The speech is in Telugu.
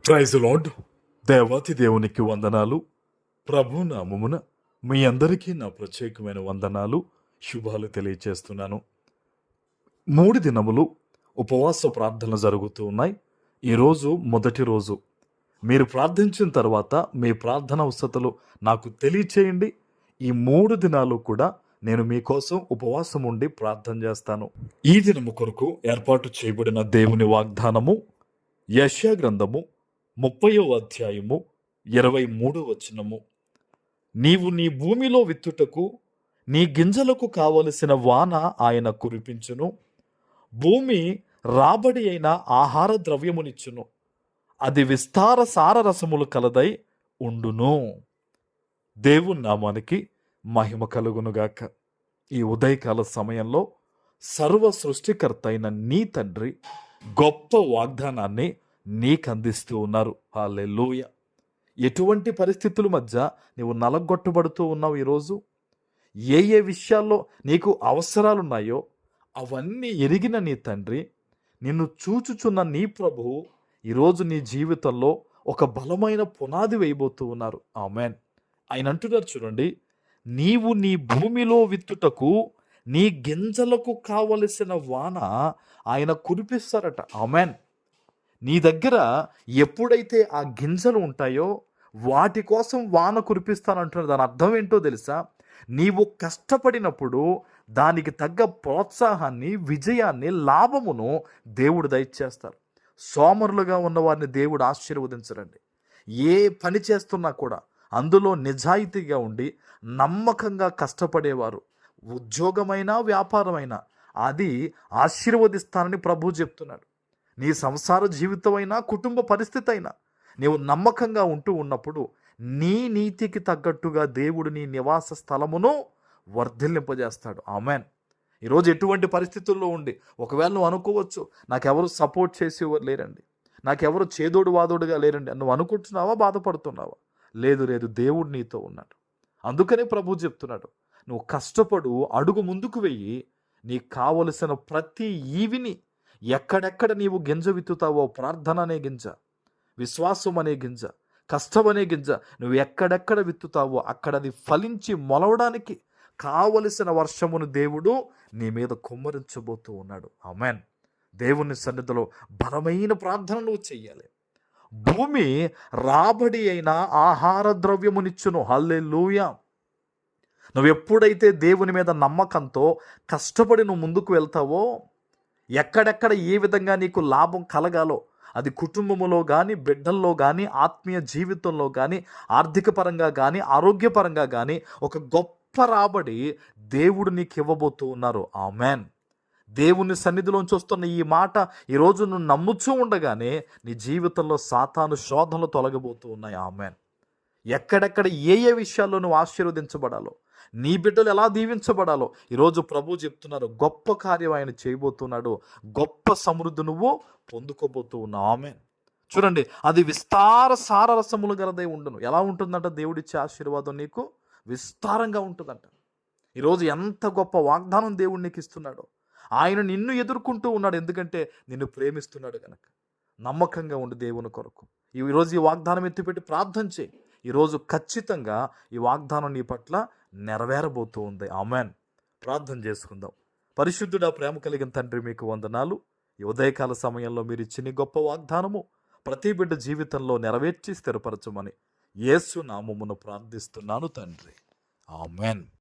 Praise lord. దేవాతి దేవునికి వందనాలు. ప్రభు నామమున మీ అందరికీ నా ప్రత్యేకమైన వందనాలు, శుభాలు తెలియచేస్తున్నాను. 3 దినములు ఉపవాస ప్రార్థనలు జరుగుతూ ఉన్నాయి. ఈరోజు మొదటి రోజు. మీరు ప్రార్థించిన తర్వాత మీ ప్రార్థన అవసరతలు నాకు తెలియచేయండి. ఈ 3 దినాలు కూడా నేను మీకోసం ఉపవాసం ఉండి ప్రార్థన చేస్తాను. ఈ దినము కొరకు ఏర్పాటు చేయబడిన దేవుని వాగ్దానము యెషయా గ్రంథము 30వ అధ్యాయము 23వ వచనము. నీవు నీ భూమిలో విత్తుటకు నీ గింజలకు కావలసిన వాన ఆయన కురిపించును, భూమి రాబడి అయిన ఆహార ద్రవ్యమునిచ్చును, అది విస్తార సారరసములు కలదై ఉండును. దేవుని నామానికి మహిమ కలుగునుగాక. ఈ ఉదయకాల సమయంలో సర్వ సృష్టికర్త అయిన నీ తండ్రి గొప్ప వాగ్దానాన్ని నీకు అందిస్తూ ఉన్నారు. హల్లెలూయా. ఎటువంటి పరిస్థితుల మధ్య నీవు నలగొట్టబడుతూ ఉన్నావు? ఈరోజు ఏ విషయాల్లో నీకు అవసరాలున్నాయో అవన్నీ ఎరిగిన నీ తండ్రి, నిన్ను చూచుచున్న నీ ప్రభువు ఈరోజు నీ జీవితంలో ఒక బలమైన పునాది వేయబోతూ ఉన్నారు. ఆమేన్. ఆయన అంటున్నారు చూడండి, నీవు నీ భూమిలో విత్తుటకు నీ గింజలకు కావలసిన వాన ఆయన కురిపిస్తారట. ఆమేన్. నీ దగ్గర ఎప్పుడైతే ఆ గింజలు ఉంటాయో వాటి కోసం వాన కురిపిస్తానంటున్నారు. దాని అర్థం ఏంటో తెలుసా? నీవు కష్టపడినప్పుడు దానికి తగ్గ ప్రోత్సాహాన్ని, విజయాన్ని, లాభమును దేవుడు దయచేస్తారు. సోమరులుగా ఉన్న వారిని దేవుడు ఆశీర్వదించరండి. ఏ పని చేస్తున్నా కూడా అందులో నిజాయితీగా ఉండి నమ్మకంగా కష్టపడేవారు, ఉద్యోగమైనా వ్యాపారమైనా అది ఆశీర్వదిస్తానని ప్రభు చెప్తున్నాడు. నీ సంసార జీవితమైనా కుటుంబ పరిస్థితి అయినా నీవు నమ్మకంగా ఉంటూ ఉన్నప్పుడు నీ నీతికి తగ్గట్టుగా దేవుడు నీ నివాస స్థలమును వర్ధిల్లింపజేస్తాడు. ఆమెన్. ఈరోజు ఎటువంటి పరిస్థితుల్లో ఉండి ఒకవేళ నువ్వు అనుకోవచ్చు, నాకెవరు సపోర్ట్ చేసేవారు లేరండి, నాకెవరు చేదోడు వాదోడుగా లేరండి, నువ్వు అనుకుంటున్నావా? బాధపడుతున్నావా? లేదు, దేవుడు నీతో ఉన్నాడు. అందుకనే ప్రభు చెప్తున్నాడు, నువ్వు కష్టపడు, అడుగు ముందుకు వెయ్యి, నీకు కావలసిన ప్రతి ఈవిని ఎక్కడెక్కడ నీవు గింజ విత్తుతావో, ప్రార్థన అనే గింజ, విశ్వాసం అనే గింజ, కష్టం అనే గింజ, నువ్వు ఎక్కడెక్కడ విత్తుతావో అక్కడ అది ఫలించి మొలవడానికి కావలసిన వర్షమును దేవుడు నీ మీద కుమ్మరించబోతూ ఉన్నాడు. ఆమేన్. దేవుని సన్నిధిలో బలమైన ప్రార్థన నువ్వు చెయ్యాలి. భూమి రాబడి అయిన ఆహార ద్రవ్యమునిచ్చును. హల్లెలూయా. నువ్వు ఎప్పుడైతే దేవుని మీద నమ్మకంతో కష్టపడి నువ్వు ముందుకు వెళ్తావో, ఎక్కడెక్కడ ఏ విధంగా నీకు లాభం కలగాలో, అది కుటుంబంలో కానీ, బిడ్డల్లో కానీ, ఆత్మీయ జీవితంలో కానీ, ఆర్థిక పరంగా కానీ, ఆరోగ్యపరంగా కానీ ఒక గొప్ప రాబడి దేవుడు నీకు ఇవ్వబోతూ ఉన్నారు. ఆమెన్. దేవుని సన్నిధిలోంచి వస్తున్న ఈ మాట ఈరోజు నువ్వు నమ్ముచూ ఉండగానే నీ జీవితంలో సాతాను శోధనలు తొలగబోతూ ఉన్నాయి. ఆమెన్. ఎక్కడెక్కడ ఏ విషయాల్లో నువ్వు ఆశీర్వదించబడాలో, నీ బిడ్డలు ఎలా దీవించబడాలో ఈరోజు ప్రభు చెప్తున్నారు. గొప్ప కార్యం ఆయన చేయబోతున్నాడు. గొప్ప సమృద్ధి నువ్వు పొందుకోబోతూ ఉన్నావు. ఆమేన్. చూడండి, అది విస్తార సారరసములు గలదై ఉండును. ఎలా ఉంటుందంట? దేవుడిచ్చే ఆశీర్వాదం నీకు విస్తారంగా ఉంటుందంట. ఈరోజు ఎంత గొప్ప వాగ్దానం దేవుడు నీకు ఇస్తున్నాడో. ఆయన నిన్ను ఎదుర్కొంటూ ఉన్నాడు, ఎందుకంటే నిన్ను ప్రేమిస్తున్నాడు కనుక. నమ్మకంగా ఉండు దేవుని కొరకు. ఈరోజు ఈ వాగ్దానం ఎత్తిపెట్టి ప్రార్థన చేయి. ఈరోజు ఖచ్చితంగా ఈ వాగ్దానం నీ పట్ల నెరవేరబోతూ ఉంది. ఆమెన్. ప్రార్థన చేసుకుందాం. పరిశుద్ధుడా, ప్రేమ కలిగిన తండ్రి, మీకు వందనాలు. ఈ ఉదయకాల సమయంలో మీరు ఇచ్చిన గొప్ప వాగ్దానము ప్రతి బిడ్డ జీవితంలో నెరవేర్చి స్థిరపరచమని యేసు నామమున ప్రార్థిస్తున్నాను తండ్రి. ఆమెన్.